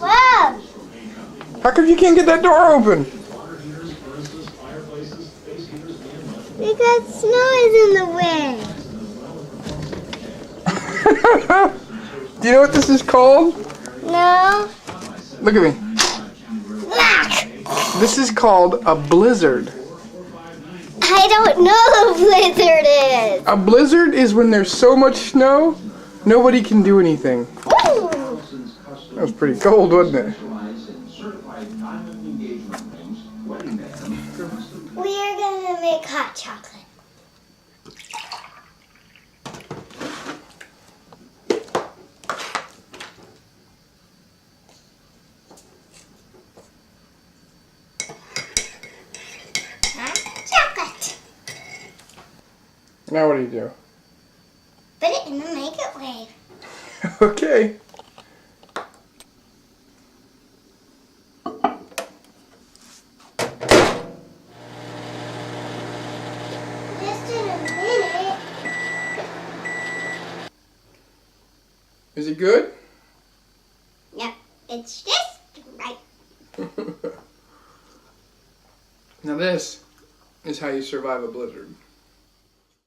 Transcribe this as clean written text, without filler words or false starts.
Wow! How come you can't get that door open? Because snow is in the way. Do you know what this is called? No. Look at me. Black. This is called a blizzard. I don't know what a blizzard is. A blizzard is when there's so much snow, nobody can do anything. Ooh. That was pretty cold, wasn't it? We are gonna make hot chocolate. Chocolate. Now what do you do? Put it in the microwave. Okay. Just in a minute. Is it good? Yep, it's just right. Now this is how you survive a blizzard.